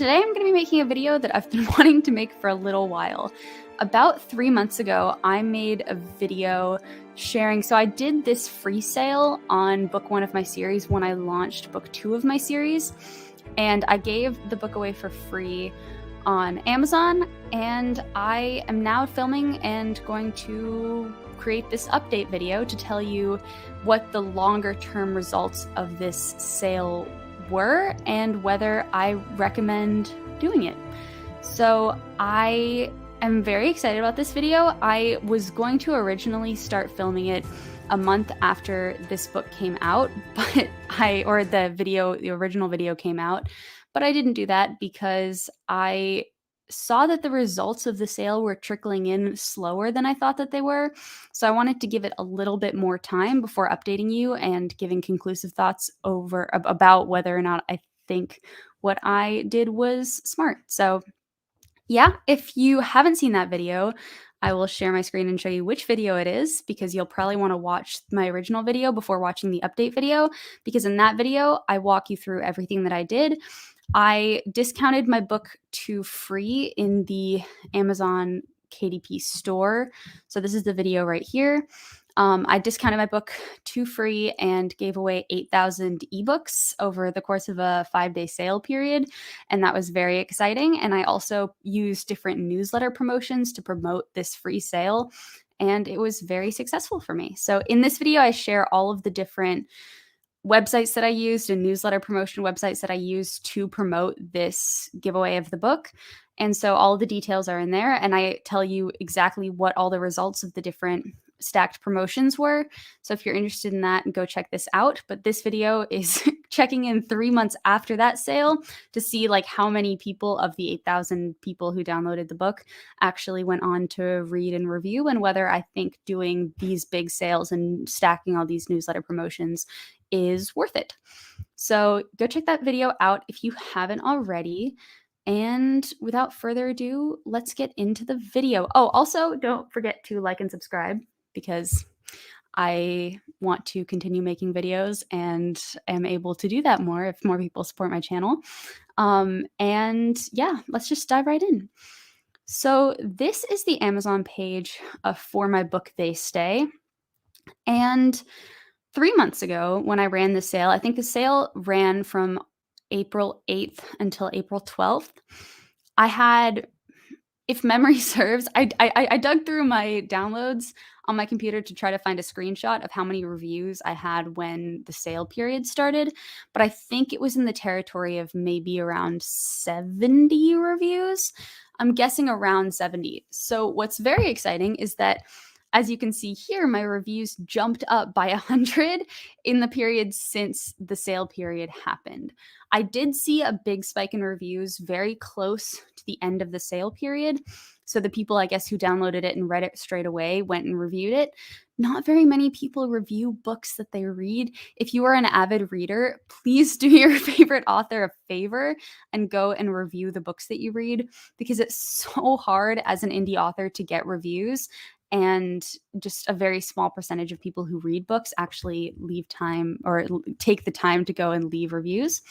Today I'm going to be making a video that I've been wanting to make for a little while. About 3 months ago, I made a video sharing, so I did this free sale on book 1 of my series when I launched book 2 of my series, and I gave the book away for free on Amazon, and I am now filming and going to create this update video to tell you what the longer term results of this sale were and whether I recommend doing it. So I am very excited about this video. I was going to originally start filming it a month after this book came out, but the original video came out, but I didn't do that because I saw that the results of the sale were trickling in slower than I thought that they were. So I wanted to give it a little bit more time before updating you and giving conclusive thoughts about whether or not I think what I did was smart. So yeah, if you haven't seen that video, I will share my screen and show you which video it is, because you'll probably want to watch my original video before watching the update video, because in that video, I walk you through everything that I did. I discounted my book to free in the Amazon KDP store. So this is the video right here. I discounted my book to free and gave away 8,000 ebooks over the course of a 5-day sale period. And that was very exciting. And I also used different newsletter promotions to promote this free sale. And it was very successful for me. So in this video, I share all of the different websites that I used and newsletter promotion websites that I used to promote this giveaway of the book. And so all of the details are in there, and I tell you exactly what all the results of the different stacked promotions were. So if you're interested in that, go check this out. But this video is checking in 3 months after that sale to see like how many people of the 8,000 people who downloaded the book actually went on to read and review, and whether I think doing these big sales and stacking all these newsletter promotions is worth it. So go check that video out if you haven't already. And without further ado, let's get into the video. Oh, also don't forget to like and subscribe, because I want to continue making videos and am able to do that more if more people support my channel. And yeah, let's just dive right in. So this is the Amazon page for my book They Stay. And 3 months ago, when I ran the sale, I think the sale ran from April 8th until April 12th. I had, if memory serves, I dug through my downloads on my computer to try to find a screenshot of how many reviews I had when the sale period started, but I think it was in the territory of maybe around 70 reviews. I'm guessing around 70. So what's very exciting is that, as you can see here, my reviews jumped up by 100 in the period since the sale period happened. I did see a big spike in reviews very close to the end of the sale period. So the people, I guess, who downloaded it and read it straight away went and reviewed it. Not very many people review books that they read. If you are an avid reader, please do your favorite author a favor and go and review the books that you read, because it's so hard as an indie author to get reviews. And just a very small percentage of people who read books actually leave time or take the time to go and leave reviews.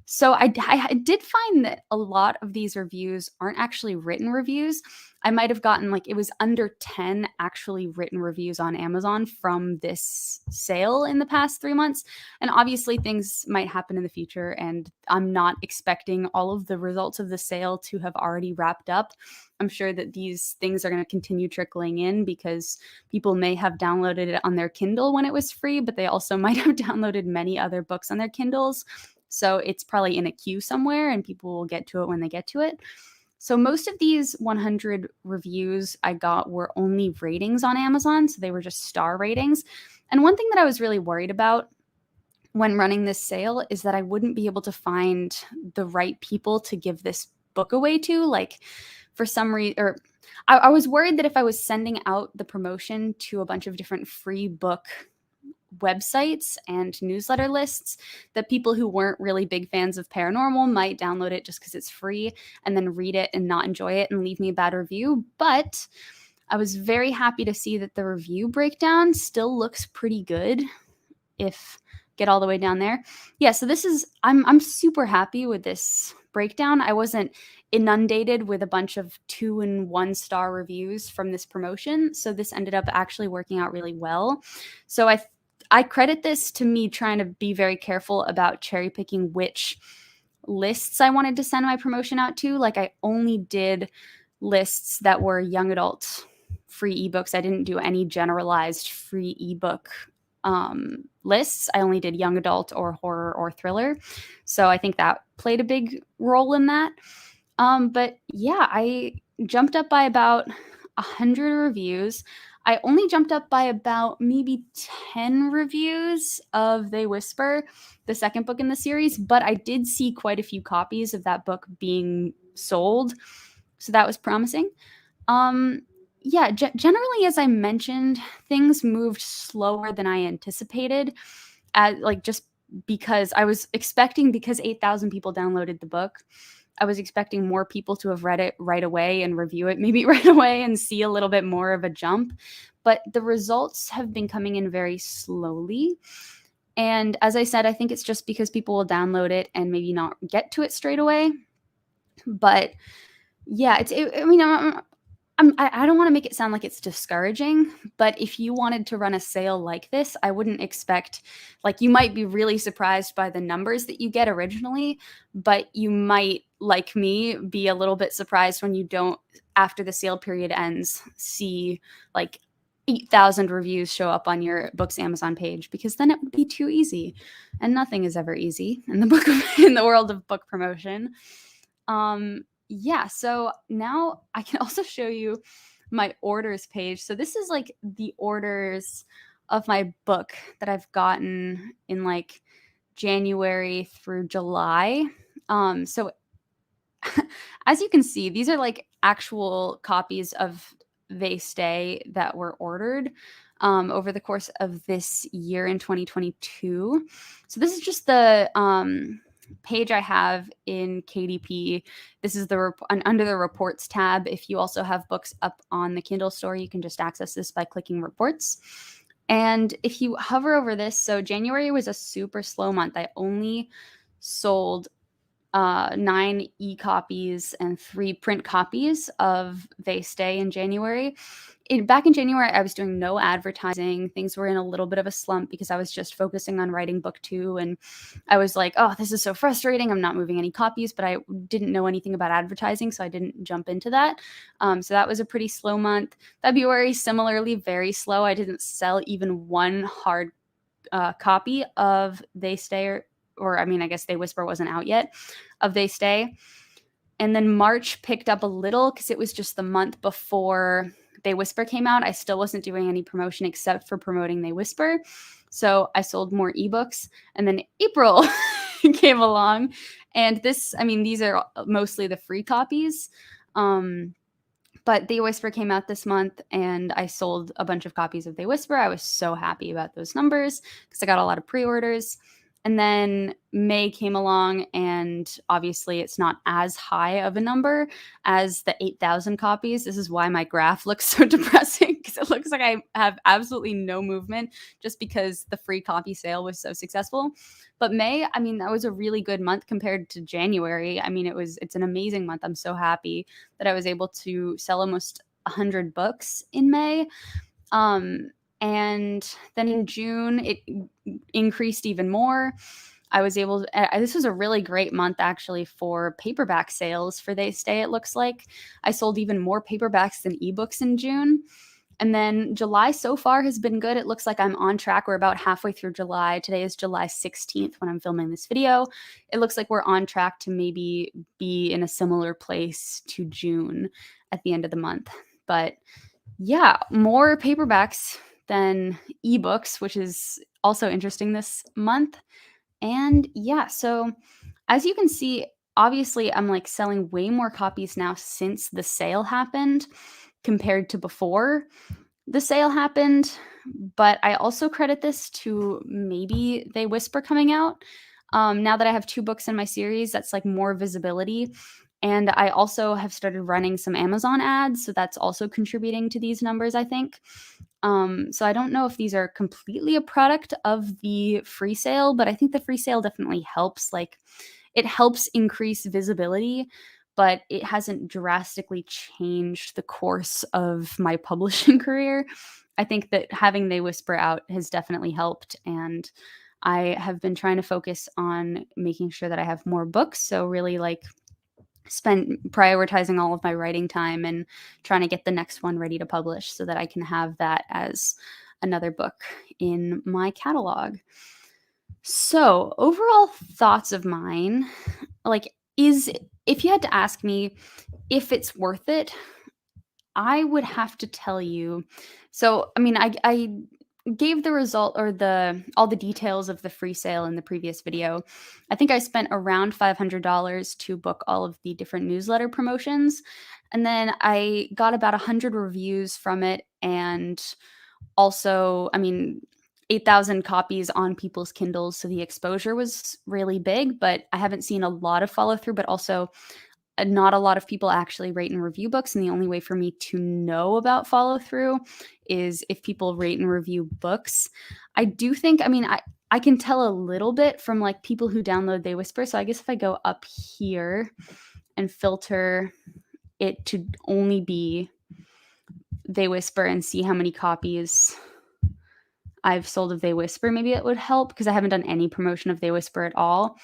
So I did find that a lot of these reviews aren't actually written reviews. I might have gotten, like, it was under 10 actually written reviews on Amazon from this sale in the past 3 months. And obviously things might happen in the future, and I'm not expecting all of the results of the sale to have already wrapped up. I'm sure that these things are going to continue trickling in, because people may have downloaded it on their Kindle when it was free, but they also might have downloaded many other books on their Kindles. So it's probably in a queue somewhere, and people will get to it when they get to it. So most of these 100 reviews I got were only ratings on Amazon. So they were just star ratings. And one thing that I was really worried about when running this sale is that I wouldn't be able to find the right people to give this book away to. Like, for some reason, or I was worried that if I was sending out the promotion to a bunch of different free book websites and newsletter lists, that people who weren't really big fans of paranormal might download it just because it's free and then read it and not enjoy it and leave me a bad review. But I was very happy to see that the review breakdown still looks pretty good. If get all the way down there. Yeah, so this is, I'm super happy with this breakdown, I wasn't inundated with a bunch of 2 and 1-star reviews from this promotion. So this ended up actually working out really well. So I credit this to me trying to be very careful about cherry picking which lists I wanted to send my promotion out to. Like, I only did lists that were young adult free ebooks. I didn't do any generalized free ebook lists. I only did young adult or horror or thriller. So I think that played a big role in that. But yeah, I jumped up by about 100 reviews. I only jumped up by about maybe 10 reviews of They Whisper, the second book in the series, but I did see quite a few copies of that book being sold. So that was promising. Yeah, generally, as I mentioned, things moved slower than I anticipated. Just because I was expecting, because 8,000 people downloaded the book, I was expecting more people to have read it right away and review it maybe right away and see a little bit more of a jump. But the results have been coming in very slowly. And as I said, I think it's just because people will download it and maybe not get to it straight away. But yeah, I don't want to make it sound like it's discouraging, but if you wanted to run a sale like this, I wouldn't expect, like, you might be really surprised by the numbers that you get originally, but you might, like me, be a little bit surprised when you don't, after the sale period ends, see like 8,000 reviews show up on your book's Amazon page, because then it would be too easy, and nothing is ever easy in the world of book promotion. Yeah, so now I can also show you my orders page. So this is like the orders of my book that I've gotten in like January through July. So as you can see, these are like actual copies of They Stay that were ordered over the course of this year in 2022. So this is just the page I have in KDP. This is under the reports tab. If you also have books up on the Kindle store, you can just access this by clicking reports. And if you hover over this, so January was a super slow month. I only sold 9 e-copies and 3 print copies of They Stay in January. Back in January, I was doing no advertising. Things were in a little bit of a slump because I was just focusing on writing book 2. And I was like, oh, this is so frustrating. I'm not moving any copies, but I didn't know anything about advertising, so I didn't jump into that. So that was a pretty slow month. February, similarly, very slow. I didn't sell even one hard copy of They Stay, or I mean, I guess They Whisper wasn't out yet, of They Stay. And then March picked up a little because it was just the month before They Whisper came out. I still wasn't doing any promotion except for promoting They Whisper. So I sold more ebooks. And then April came along. And these are mostly the free copies. But They Whisper came out this month, and I sold a bunch of copies of They Whisper. I was so happy about those numbers because I got a lot of pre-orders. And then May came along, and obviously it's not as high of a number as the 8,000 copies. This is why my graph looks so depressing, because it looks like I have absolutely no movement just because the free copy sale was so successful. But May, that was a really good month compared to January. It's an amazing month. I'm so happy that I was able to sell almost 100 books in May. And then in June, it increased even more. I was able to, this was a really great month actually for paperback sales for They Stay, it looks like. I sold even more paperbacks than ebooks in June. And then July so far has been good. It looks like I'm on track. We're about halfway through July. Today is July 16th when I'm filming this video. It looks like we're on track to maybe be in a similar place to June at the end of the month. But yeah, more paperbacks than ebooks, which is also interesting this month. And yeah, so as you can see, obviously I'm like selling way more copies now since the sale happened compared to before the sale happened. But I also credit this to maybe They Whisper coming out. Now that I have 2 books in my series, that's like more visibility. And I also have started running some Amazon ads, so that's also contributing to these numbers, I think. So I don't know if these are completely a product of the free sale, but I think the free sale definitely helps. Like, it helps increase visibility, but it hasn't drastically changed the course of my publishing career. I think that having They Whisper out has definitely helped, and I have been trying to focus on making sure that I have more books. So really like spend prioritizing all of my writing time and trying to get the next one ready to publish so that I can have that as another book in my catalog. So, overall thoughts of mine, like is if you had to ask me if it's worth it, I would have to tell you. So, I mean, I gave the result or the all the details of the free sale in the previous video. I think I spent around $500 to book all of the different newsletter promotions, and then I got about 100 reviews from it, and also, I mean, 8,000 copies on people's Kindles, so the exposure was really big, but I haven't seen a lot of follow through, but also not a lot of people actually rate and review books, and the only way for me to know about follow through is if people rate and review books. I do think, I mean, I can tell a little bit from like people who download They Whisper. So I guess if I go up here and filter it to only be They Whisper and see how many copies I've sold of They Whisper, maybe it would help because I haven't done any promotion of They Whisper at all.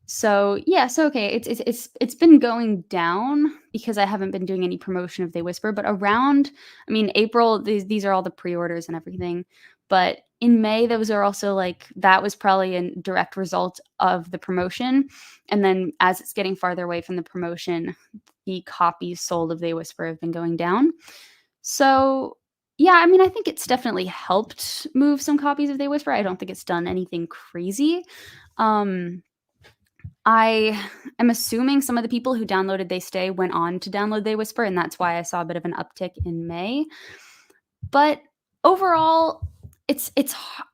So yeah, so okay, it's been going down because I haven't been doing any promotion of They Whisper, but around, I mean, April, these are all the pre-orders and everything. But in May, those are also like that was probably a direct result of the promotion. And then as it's getting farther away from the promotion, the copies sold of They Whisper have been going down. So yeah, I mean, I think it's definitely helped move some copies of They Whisper. I don't think it's done anything crazy. I am assuming some of the people who downloaded They Stay went on to download They Whisper, and that's why I saw a bit of an uptick in May. But overall,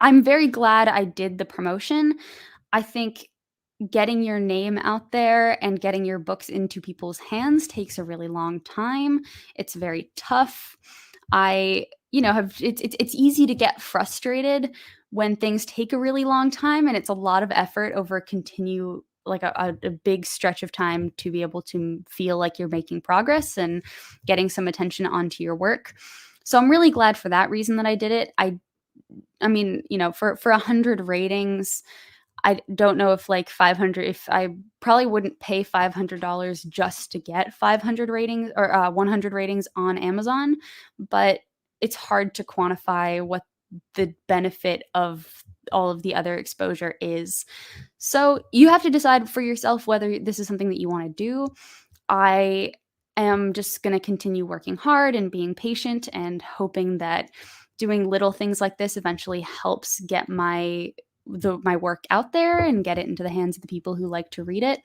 I'm very glad I did the promotion. I think getting your name out there and getting your books into people's hands takes a really long time. It's very tough. I, have it's easy to get frustrated when things take a really long time, and it's a lot of effort over continue like a big stretch of time to be able to feel like you're making progress and getting some attention onto your work. So I'm really glad for that reason that I did it. I mean, for 100 ratings, I don't know if like 500, if I probably wouldn't pay $500 just to get 500 ratings or 100 ratings on Amazon, but it's hard to quantify what the benefit of all of the other exposure is. So you have to decide for yourself whether this is something that you want to do. I am just going to continue working hard and being patient and hoping that doing little things like this eventually helps get my work out there and get it into the hands of the people who like to read it.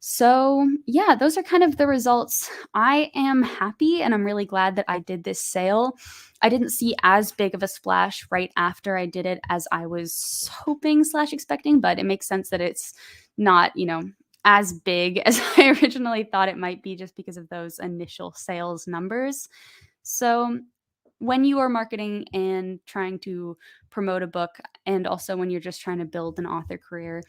So yeah, those are kind of the results. I am happy and I'm really glad that I did this sale. I didn't see as big of a splash right after I did it as I was hoping / expecting, but it makes sense that it's not, as big as I originally thought it might be just because of those initial sales numbers. So when you are marketing and trying to promote a book, and also when you're just trying to build an author career,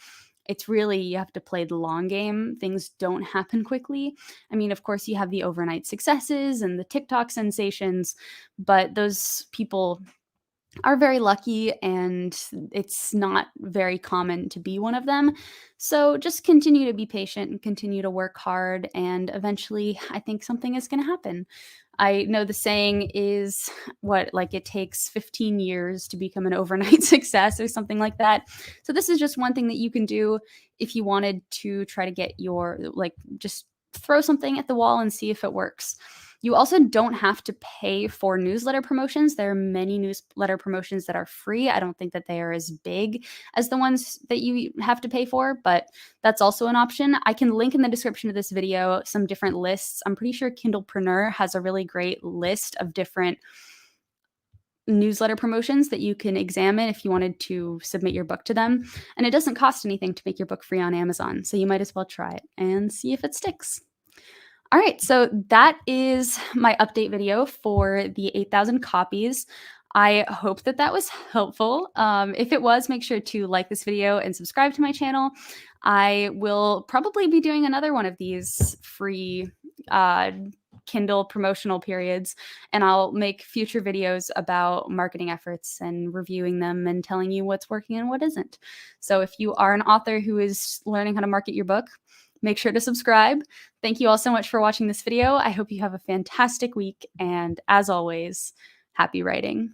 it's really, you have to play the long game. Things don't happen quickly. I mean, of course, you have the overnight successes and the TikTok sensations, but those people are very lucky and it's not very common to be one of them. So just continue to be patient and continue to work hard, and eventually I think something is going to happen. I know the saying is like it takes 15 years to become an overnight success or something like that. So this is just one thing that you can do if you wanted to try to get just throw something at the wall and see if it works. You also don't have to pay for newsletter promotions. There are many newsletter promotions that are free. I don't think that they are as big as the ones that you have to pay for, but that's also an option. I can link in the description of this video some different lists. I'm pretty sure Kindlepreneur has a really great list of different newsletter promotions that you can examine if you wanted to submit your book to them. And it doesn't cost anything to make your book free on Amazon. So you might as well try it and see if it sticks. All right, so that is my update video for the 8,000 copies. I hope that that was helpful. If it was, make sure to like this video and subscribe to my channel. I will probably be doing another one of these free Kindle promotional periods, and I'll make future videos about marketing efforts and reviewing them and telling you what's working and what isn't. So if you are an author who is learning how to market your book, make sure to subscribe. Thank you all so much for watching this video. I hope you have a fantastic week, and as always, happy writing.